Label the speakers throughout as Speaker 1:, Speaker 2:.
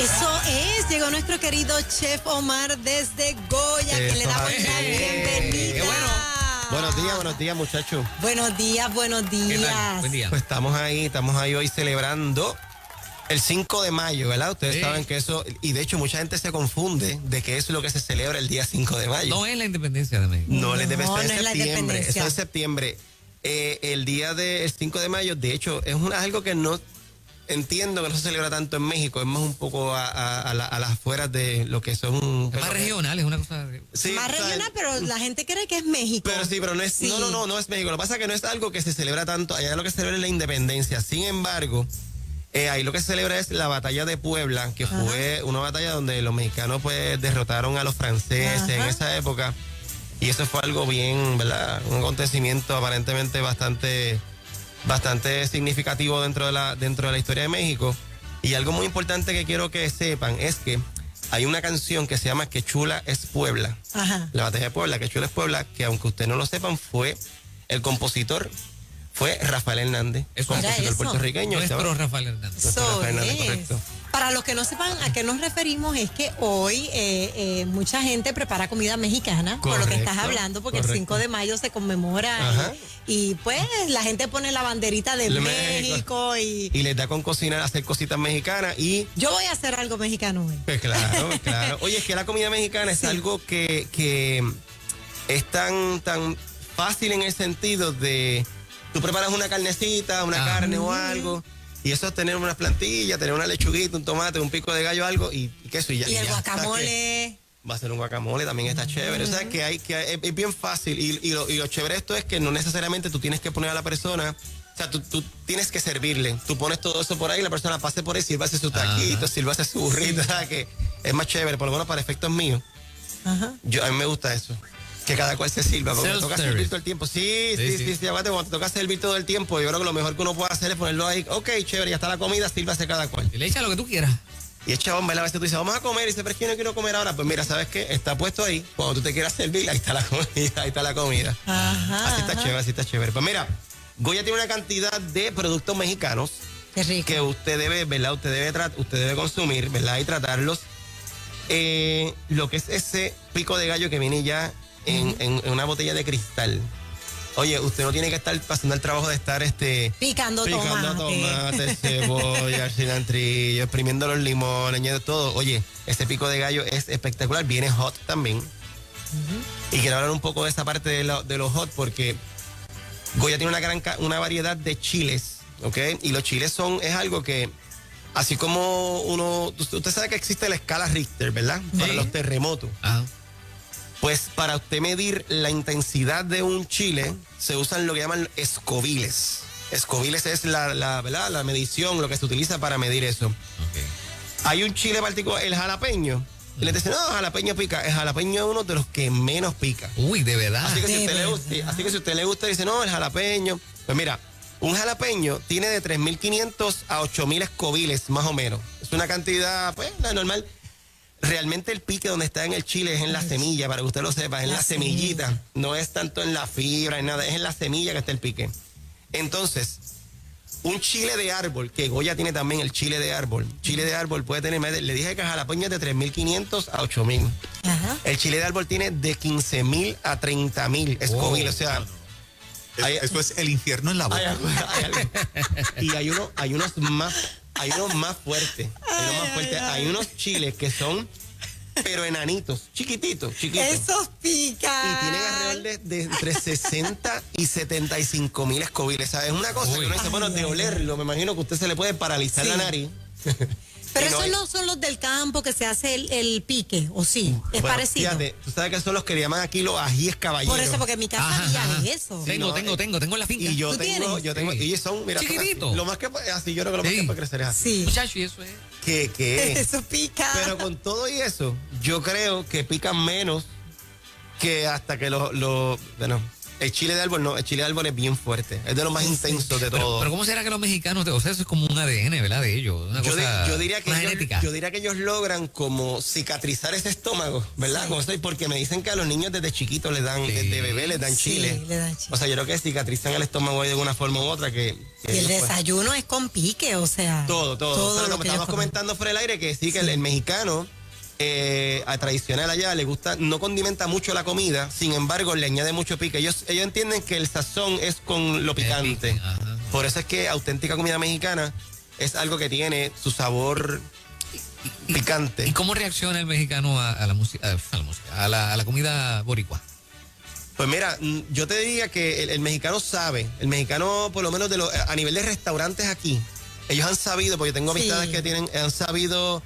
Speaker 1: Eso es, llegó nuestro querido chef Omar desde Goya, que le damos la bienvenida.
Speaker 2: Buenos días, muchachos.
Speaker 1: Buenos días.
Speaker 3: ¿Qué tal? Buen día.
Speaker 2: Pues estamos ahí hoy celebrando el 5 de mayo, ¿verdad? Ustedes saben que eso, y de hecho mucha gente se confunde de que eso es lo que se celebra el día 5 de mayo.
Speaker 3: No es la independencia de México.
Speaker 2: No, la independencia
Speaker 1: no
Speaker 2: es
Speaker 1: es la
Speaker 2: septiembre.
Speaker 1: independencia.
Speaker 2: Eso es septiembre. El día del 5 de mayo, de hecho, es algo que no entiendo que no se celebra tanto en México, es más un poco a las afueras de lo que son...
Speaker 3: Es más regional, es una cosa...
Speaker 2: Sí,
Speaker 1: más regional, pero la gente cree que es México.
Speaker 2: Pero no es,
Speaker 1: Sí.
Speaker 2: no es México. Lo que pasa es que no es algo que se celebra tanto, allá lo que se celebra es la independencia. Sin embargo, ahí lo que se celebra es la batalla de Puebla, que fue una batalla donde los mexicanos pues derrotaron a los franceses en esa época. Y eso fue algo bien, ¿verdad? Un acontecimiento aparentemente bastante significativo dentro de la historia de México. Y algo muy importante que quiero que sepan es que hay una canción que se llama Que Chula es Puebla.
Speaker 1: Ajá.
Speaker 2: La batalla de Puebla, Que Chula es Puebla, que aunque ustedes no lo sepan, el compositor fue Rafael Hernández, compositor puertorriqueño.
Speaker 3: Nuestro Rafael Hernández.
Speaker 2: Rafael Hernández,
Speaker 1: es.
Speaker 2: correcto.
Speaker 1: Para los que no sepan a qué nos referimos, es que hoy mucha gente prepara comida mexicana, por lo que estás hablando, porque el 5 de mayo se conmemora y pues la gente pone la banderita de México y
Speaker 2: les da con cocinar, hacer cositas mexicanas y...
Speaker 1: Yo voy a hacer algo mexicano hoy.
Speaker 2: Pues claro. Oye, es que la comida mexicana es algo que es tan fácil en el sentido de... Tú preparas una carnecita, una carne o algo... Y eso es tener unas plantillas, tener una lechuguita, un tomate, un pico de gallo, algo y queso y ya.
Speaker 1: Y el
Speaker 2: ya
Speaker 1: guacamole.
Speaker 2: Va a ser un guacamole, también está chévere. O sea, que es bien fácil. Y lo chévere de esto es que no necesariamente tú tienes que poner a la persona, o sea, tú tienes que servirle. Tú pones todo eso por ahí, la persona pase por ahí, sírvase su taquito, sírvase su burrito. O sea, que es más chévere, por lo menos para efectos míos. A mí me gusta eso. Que cada cual se sirva, porque te toca servir todo el tiempo. Sí, aguante, cuando te toca servir todo el tiempo, yo creo que lo mejor que uno puede hacer es ponerlo ahí, ok, chévere, ya está la comida, sírvase cada cual.
Speaker 3: Y le echa lo que tú quieras.
Speaker 2: Y echa bomba, a veces tú dices, vamos a comer, y dices, pero es que yo no quiero comer ahora. Pues mira, ¿sabes qué? Está puesto ahí, cuando tú te quieras servir, ahí está la comida, Así está chévere. Pues mira, Goya tiene una cantidad de productos mexicanos.
Speaker 1: Qué rico.
Speaker 2: Que usted debe, ¿verdad? Usted debe consumir, ¿verdad? Y tratarlos. Lo que es ese pico de gallo que viene ya en una botella de cristal. Oye, usted no tiene que estar pasando el trabajo de estar
Speaker 1: picando tomate,
Speaker 2: cebolla, cilantrillo, exprimiendo los limones, añade todo. Oye, ese pico de gallo es espectacular, viene hot también. Y quiero hablar un poco de esa parte de los hot porque Goya tiene una variedad de chiles, ¿ok? Y los chiles es algo que, así como usted sabe que existe la escala Richter, ¿verdad? Para los terremotos. Pues para usted medir la intensidad de un chile, se usan lo que llaman escobiles. Escobiles es la medición, lo que se utiliza para medir eso. Hay un chile particular, el jalapeño. Y le dicen, no, jalapeño pica. El jalapeño es uno de los que menos pica.
Speaker 3: Uy, de verdad.
Speaker 2: Así que si usted le gusta, dice, no, el jalapeño. Pues mira, un jalapeño tiene de 3.500 a 8.000 escobiles, más o menos. Es una cantidad, pues, la normal. Realmente el pique donde está en el chile es en la semilla, para que usted lo sepa, es en la semillita. No es tanto en la fibra, en nada, es en la semilla que está el pique. Entonces, un chile de árbol, que Goya tiene también el chile de árbol. Chile de árbol puede tener, le dije que jalapeño es de 3.500 a 8.000. El chile de árbol tiene de 15.000 a 30.000 escobiles, o sea...
Speaker 4: Eso es el infierno en la boca.
Speaker 2: Y hay unos más fuertes. Hay unos chiles que son, pero enanitos, chiquititos.
Speaker 1: Esos pican.
Speaker 2: Y tienen alrededor de entre 60 y 75.000 escobiles. ¿Sabes? Es una cosa que uno dice, bueno, de olerlo, me imagino que a usted se le puede paralizar la nariz.
Speaker 1: Pero esos no son los del campo que se hace el pique, ¿o sí? Es parecido.
Speaker 2: Fíjate, tú sabes que son los que llaman aquí los ajíes caballeros.
Speaker 1: Por eso, porque en mi casa había de eso.
Speaker 3: Tengo en la finca.
Speaker 2: Y yo tengo, y son, mira,
Speaker 3: chiquititos.
Speaker 2: Lo más que así, yo creo que lo más que puede crecer es así.
Speaker 1: Sí.
Speaker 3: Muchacho, y eso es.
Speaker 2: ¿Qué?
Speaker 1: Eso pica.
Speaker 2: Pero con todo y eso, yo creo que pican menos que hasta que bueno, El chile de árbol no, el chile de árbol es bien fuerte. Es de los más intensos de todo.
Speaker 3: Pero ¿cómo será que los mexicanos, o sea, eso es como un ADN, ¿verdad? De ellos. Una cosa,
Speaker 2: yo diría que
Speaker 3: una genética.
Speaker 2: yo diría que ellos logran como cicatrizar ese estómago, ¿verdad? Porque me dicen que a los niños desde chiquitos les dan, desde bebé les dan chile.
Speaker 1: Sí, le dan chile.
Speaker 2: O sea, yo creo que cicatrizan el estómago de una forma u otra que
Speaker 1: Y el desayuno es con pique, o sea.
Speaker 2: Todo. Pero
Speaker 1: lo
Speaker 2: como
Speaker 1: que
Speaker 2: estábamos
Speaker 1: ellos comen.
Speaker 2: comentando fuera del aire, que sí, que el mexicano a tradicional allá le gusta, no condimenta mucho la comida, sin embargo le añade mucho pique. Ellos entienden que el sazón es con lo picante. Por eso es que auténtica comida mexicana es algo que tiene su sabor picante.
Speaker 3: ¿Y cómo reacciona el mexicano a la música, a la comida boricua?
Speaker 2: Pues mira, yo te diría que el mexicano sabe, el mexicano por lo menos a nivel de restaurantes aquí, ellos han sabido, porque yo tengo amistades que han sabido.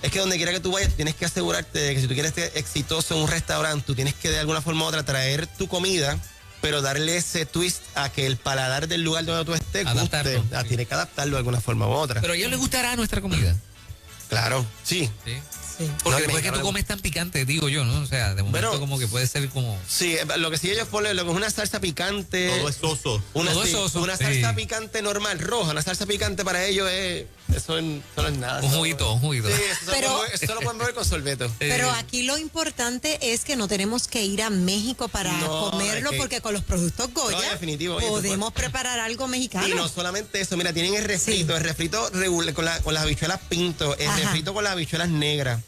Speaker 2: Es que donde quiera que tú vayas, tienes que asegurarte de que si tú quieres ser exitoso en un restaurante, tú tienes que de alguna forma u otra traer tu comida, pero darle ese twist a que el paladar del lugar donde tú estés guste. Tienes que adaptarlo de alguna forma u otra.
Speaker 3: Pero a ellos les gustará nuestra comida.
Speaker 2: Claro, sí.
Speaker 3: Porque después que tú comes tan picante, digo yo, ¿no? O sea, de momento como que puede ser como...
Speaker 2: Sí, lo que sí ellos ponen, lo que es una salsa picante...
Speaker 4: Todo es soso.
Speaker 2: Una salsa
Speaker 3: Sí.
Speaker 2: picante normal, roja, una salsa picante para ellos es... Eso no es nada.
Speaker 3: Un juguito.
Speaker 2: Sí, eso lo pueden beber con sorbeto.
Speaker 1: Pero aquí lo importante es que no tenemos que ir a México para comerlo, porque con los productos Goya
Speaker 2: definitivo,
Speaker 1: podemos preparar algo mexicano.
Speaker 2: Y no solamente eso, mira, tienen el refrito regular con las habichuelas pinto, el refrito con las habichuelas negras.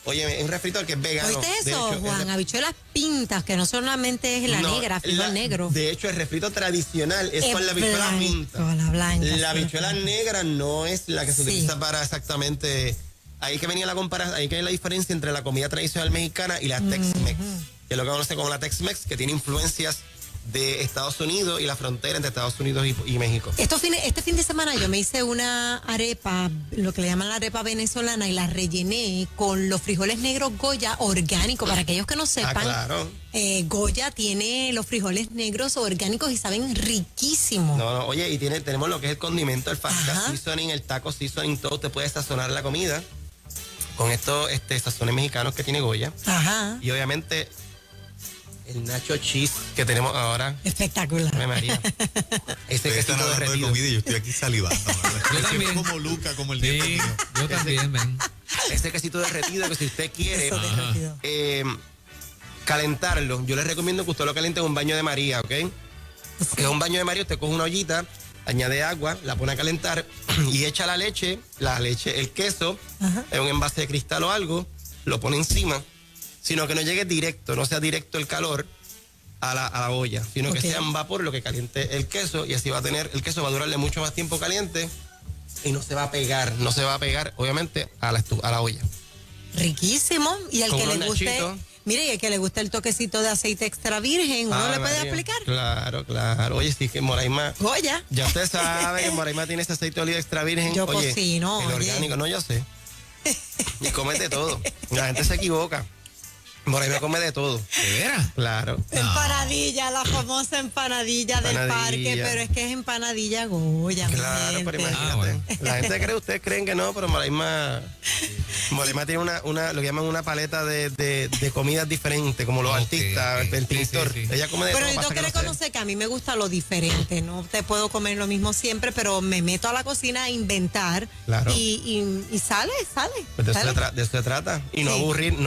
Speaker 2: Oye, es un refrito que es vegano.
Speaker 1: ¿Oíste eso, Juan? Habichuelas pintas, que no solamente es la negra, frijol negro.
Speaker 2: De hecho, el refrito tradicional es con la habichuela pinta.
Speaker 1: La blanca.
Speaker 2: La habichuela negra no es la que se utiliza para exactamente... Ahí que venía la comparación, ahí que hay la diferencia entre la comida tradicional mexicana y la Tex-Mex, que es lo que conoce como la Tex-Mex, que tiene influencias de Estados Unidos y la frontera entre Estados Unidos y México.
Speaker 1: Este fin de semana yo me hice una arepa, lo que le llaman la arepa venezolana, y la rellené con los frijoles negros Goya orgánicos. Para aquellos que no sepan,
Speaker 2: claro.
Speaker 1: Goya tiene los frijoles negros orgánicos y saben riquísimo.
Speaker 2: No, oye, y tenemos lo que es el condimento, el fajita seasoning, el taco seasoning, todo. Te puede sazonar la comida con estos sazones mexicanos que tiene Goya.
Speaker 1: Ajá.
Speaker 2: Y obviamente el nacho cheese que tenemos ahora.
Speaker 1: Espectacular.
Speaker 2: Ave María. Ese
Speaker 4: Ustedes están
Speaker 2: quesito
Speaker 4: hablando de
Speaker 2: derretido.
Speaker 4: comida y yo estoy aquí salivando.
Speaker 3: Yo también.
Speaker 4: Como Luca, como el
Speaker 3: Sí,
Speaker 4: día mío.
Speaker 3: yo también, men.
Speaker 2: Ese quesito derretido que si usted quiere
Speaker 1: Eso derretido.
Speaker 2: calentarlo, yo les recomiendo que usted lo caliente en un baño de María, ¿ok? Que es un baño de María, usted coge una ollita, añade agua, la pone a calentar y echa la leche, el queso, en un envase de cristal o algo, lo pone encima, sino que no llegue directo, no sea directo el calor a la olla, sino que sea en vapor lo que caliente el queso, y así el queso va a durarle mucho más tiempo caliente y no se va a pegar, obviamente a la olla.
Speaker 1: Riquísimo. Y al
Speaker 2: Con
Speaker 1: que le
Speaker 2: unos
Speaker 1: guste,
Speaker 2: nachitos.
Speaker 1: mire, y el que le guste el toquecito de aceite extra virgen, uno le puede
Speaker 2: María.
Speaker 1: aplicar.
Speaker 2: Claro. Oye, sí que Moraima,
Speaker 1: Goya.
Speaker 2: ya usted sabe que Moraima tiene ese aceite de oliva extra virgen.
Speaker 1: Yo
Speaker 2: Oye,
Speaker 1: cocino,
Speaker 2: el
Speaker 1: oye.
Speaker 2: orgánico, no, yo sé. Y come de todo. La gente se equivoca. Moraima come de todo.
Speaker 3: ¿De veras?
Speaker 2: Claro.
Speaker 1: Empanadilla, la famosa empanadilla del
Speaker 2: Empanadilla.
Speaker 1: parque, pero es que es empanadilla Goya. mi
Speaker 2: Claro, pero
Speaker 1: gente.
Speaker 2: imagínate.
Speaker 3: bueno.
Speaker 2: La gente cree, ustedes creen que no, pero Moraima tiene lo que llaman una paleta de comidas diferentes, como los artistas, el pintor.
Speaker 3: Sí.
Speaker 2: Ella come de
Speaker 1: Pero
Speaker 2: todo.
Speaker 1: yo tengo
Speaker 2: pasa
Speaker 1: que
Speaker 2: no sé.
Speaker 1: reconocer que a mí me gusta lo diferente, no te puedo comer lo mismo siempre, pero me meto a la cocina a inventar.
Speaker 2: Claro.
Speaker 1: Y sale.
Speaker 2: Pues de eso
Speaker 1: sale.
Speaker 2: se trata. Y no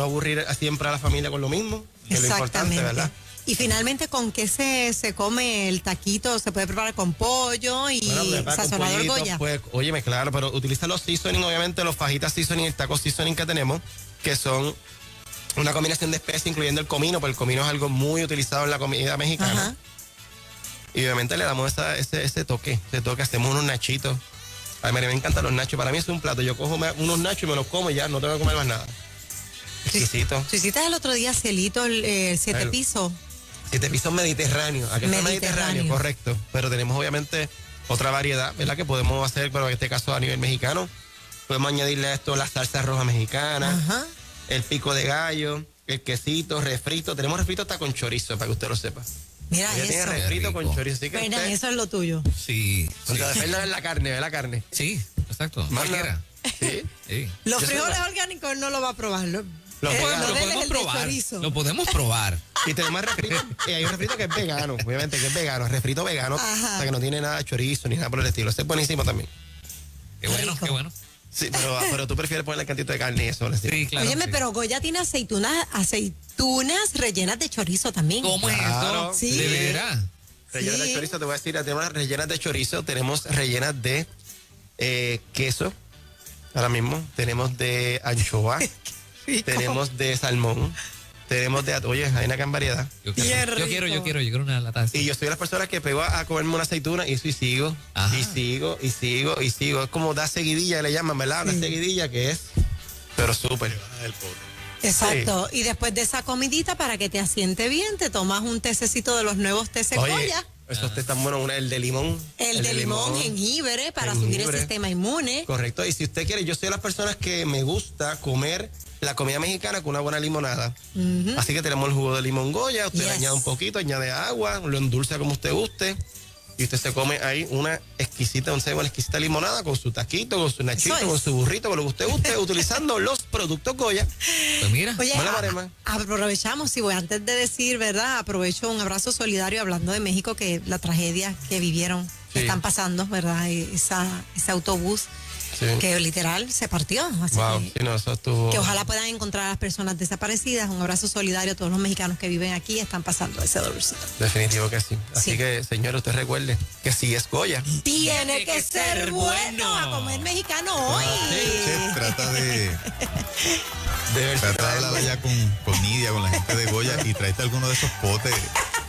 Speaker 2: aburrir siempre a la familia con lo mismo, que es lo importante, ¿verdad?
Speaker 1: Y finalmente, ¿con qué se come el taquito? Se puede preparar con pollo y sazonador Goya.
Speaker 2: Pues, óyeme, claro, pero utiliza los seasoning, obviamente los fajitas seasoning, el taco seasoning que tenemos, que son una combinación de especies, incluyendo el comino, porque el comino es algo muy utilizado en la comida mexicana.
Speaker 1: Ajá.
Speaker 2: Y obviamente le damos ese toque, hacemos unos nachitos. A mí me encantan los nachos, para mí es un plato, yo cojo unos nachos y me los como y ya, no tengo que comer más nada. Exquisito.
Speaker 1: Tú hiciste el otro día, Cielito, el 7 pisos.
Speaker 2: 7 pisos mediterráneo. Aquí está Mediterráneo, correcto. Pero tenemos obviamente otra variedad, ¿verdad? Que podemos hacer, pero en este caso a nivel mexicano. Podemos añadirle a esto la salsa roja mexicana, el pico de gallo, el quesito, refrito. Tenemos refrito hasta con chorizo, para que usted lo sepa.
Speaker 1: Mira
Speaker 2: Ella tiene
Speaker 1: eso.
Speaker 2: refrito con chorizo. Así que
Speaker 1: Fernan,
Speaker 2: usted,
Speaker 1: eso es lo tuyo.
Speaker 3: Sí.
Speaker 2: cuando depende de la carne, ¿ve la carne?
Speaker 3: Sí, exacto.
Speaker 2: Manda.
Speaker 3: Cualquiera.
Speaker 2: Sí.
Speaker 3: Sí.
Speaker 1: Los
Speaker 2: Yo
Speaker 1: frijoles
Speaker 2: soy
Speaker 1: orgánicos no lo va a probar.
Speaker 2: Los
Speaker 3: Lo
Speaker 2: veganos.
Speaker 3: podemos probar. Lo podemos probar.
Speaker 2: Y tenemos refrito, y hay un refrito que es vegano, obviamente que es vegano, refrito vegano, o sea que no tiene nada de chorizo ni nada por el estilo. Ese es buenísimo también.
Speaker 3: Qué bueno, qué bueno.
Speaker 2: Sí, pero tú prefieres ponerle cantito de carne y eso.
Speaker 3: Sí, claro.
Speaker 1: Óyeme,
Speaker 3: sí.
Speaker 1: pero Goya tiene aceitunas rellenas de chorizo también.
Speaker 3: ¿Cómo es
Speaker 2: Claro.
Speaker 3: eso?
Speaker 1: Sí.
Speaker 3: ¿De veras?
Speaker 2: Rellenas de chorizo, te voy a decir, tenemos rellenas de chorizo, tenemos rellenas de queso, ahora mismo, tenemos de anchoa, tenemos de salmón, tenemos de, oye, hay una gran variedad.
Speaker 3: Yo
Speaker 1: Qué rico.
Speaker 3: quiero una lata así.
Speaker 2: Y yo soy de las personas que pego a comerme una aceituna y eso y sigo,
Speaker 3: Ajá.
Speaker 2: y sigo, y sigo, y sigo. Es como da seguidilla, le llaman, ¿verdad? Una seguidilla que es, pero súper.
Speaker 4: El pobre.
Speaker 1: Exacto. Y después de esa comidita, para que te asiente bien, te tomas un tececito de los nuevos tés
Speaker 2: Oye,
Speaker 1: Goya.
Speaker 2: esos té tan buenos, el de limón.
Speaker 1: El de limón, jengibre, para subir el sistema inmune.
Speaker 2: Correcto. Y si usted quiere, yo soy de las personas que me gusta comer la comida mexicana con una buena limonada. Así que tenemos el jugo de limón Goya, usted le añade un poquito, añade agua, lo endulza como usted guste. Y usted se come ahí una exquisita limonada con su taquito, con su nachito, con su burrito, con lo que usted guste, utilizando los productos Goya.
Speaker 3: Pues mira.
Speaker 1: Oye,
Speaker 2: Buena marema.
Speaker 1: aprovechamos, y voy antes de decir, ¿verdad? Aprovecho un abrazo solidario hablando de México, que la tragedia que vivieron, que están pasando, ¿verdad? Ese autobús
Speaker 2: Sí.
Speaker 1: que literal se partió. Así
Speaker 2: Wow,
Speaker 1: que,
Speaker 2: sí, no, eso estuvo...
Speaker 1: que ojalá puedan encontrar a las personas desaparecidas. Un abrazo solidario a todos los mexicanos que viven aquí y están pasando ese dolorcito.
Speaker 2: Definitivo que sí. Así
Speaker 1: Sí.
Speaker 2: que, señor, usted recuerde que sí es Goya.
Speaker 1: Tiene que ser bueno a comer mexicano hoy.
Speaker 4: Chef, trata de
Speaker 2: Trata
Speaker 4: hablar allá con Nidia, con la gente de Goya y tráete alguno de esos potes.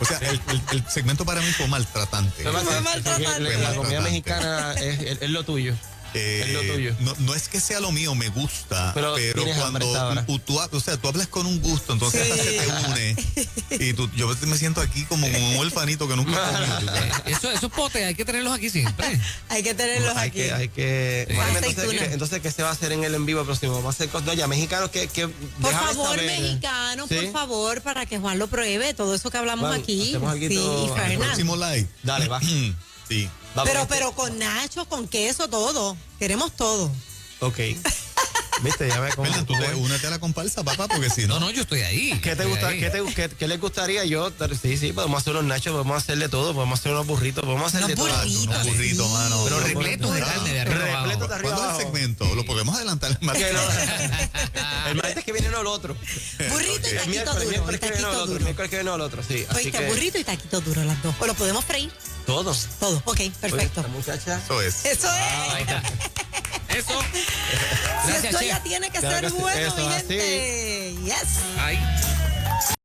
Speaker 4: O sea, el segmento para mí fue maltratante.
Speaker 2: La comida
Speaker 4: Maltratante.
Speaker 2: mexicana es lo tuyo. Es lo tuyo.
Speaker 4: No es que sea lo mío, me gusta,
Speaker 2: Pero
Speaker 4: pero
Speaker 2: tienes hambre esta hora.
Speaker 4: tú hablas con un gusto, entonces
Speaker 1: Sí.
Speaker 4: se te une. Y yo me siento aquí como un huerfanito que nunca ha comido.
Speaker 3: Esos potes hay que tenerlos aquí siempre.
Speaker 1: Hay que tenerlos aquí.
Speaker 2: Hay que.
Speaker 1: Sí.
Speaker 2: Bueno,
Speaker 1: Aceituna.
Speaker 2: entonces, ¿qué se va a hacer en el en vivo próximo? Vamos a hacer cosas. No, ya, mexicanos, que
Speaker 1: Por
Speaker 2: déjame
Speaker 1: favor,
Speaker 2: saber.
Speaker 1: mexicanos,
Speaker 2: ¿Sí?
Speaker 1: por favor, para que Juan lo pruebe, todo eso que hablamos
Speaker 2: Juan,
Speaker 1: aquí.
Speaker 2: hacemos algo
Speaker 1: Sí, y
Speaker 4: El
Speaker 1: Fernán.
Speaker 4: próximo live.
Speaker 2: Dale, va.
Speaker 4: Sí.
Speaker 2: Vamos,
Speaker 1: Pero con nacho, con queso, todo. Queremos todo.
Speaker 2: Ok. Viste, ya ve cómo.
Speaker 4: Fernan, tú únete a la comparsa, papá, porque si no.
Speaker 3: No, yo estoy ahí.
Speaker 2: ¿Qué te
Speaker 3: Estoy
Speaker 2: gusta?
Speaker 3: ahí.
Speaker 2: ¿Qué les gustaría? Sí, podemos hacer unos nachos, podemos hacerle todo, podemos hacer unos burritos, podemos hacer
Speaker 1: Unos
Speaker 2: de todo.
Speaker 1: burritos.
Speaker 4: Unos burritos,
Speaker 1: Sí.
Speaker 4: mano.
Speaker 3: Pero
Speaker 2: Unos
Speaker 3: repletos de
Speaker 2: burritos.
Speaker 3: carne de arriba abajo.
Speaker 2: Repletos de arriba
Speaker 4: ¿Cuándo es
Speaker 2: abajo.
Speaker 4: el segmento? Lo podemos adelantar el martes.
Speaker 2: Que no. El martes que viene no el otro.
Speaker 1: Burrito y
Speaker 2: El
Speaker 1: taquito
Speaker 2: miércoles
Speaker 1: duro. Y
Speaker 2: que viene no el
Speaker 1: taquito
Speaker 2: otro. El
Speaker 1: duro.
Speaker 2: miércoles que viene no el otro, sí. Así
Speaker 1: Oíste,
Speaker 2: que
Speaker 1: burrito y taquito duro las dos. O lo podemos freír.
Speaker 2: todos.
Speaker 1: Todo. Ok, perfecto.
Speaker 2: Oye, esta muchacha.
Speaker 4: Eso es.
Speaker 1: Eso es.
Speaker 3: Ahí está. Eso.
Speaker 1: Si
Speaker 3: Gracias,
Speaker 1: esto ya
Speaker 3: chef.
Speaker 1: tiene que
Speaker 2: Claro
Speaker 1: ser
Speaker 2: que sí.
Speaker 1: bueno,
Speaker 2: Eso
Speaker 1: mi
Speaker 2: es así.
Speaker 1: gente. Yes.
Speaker 3: Ahí.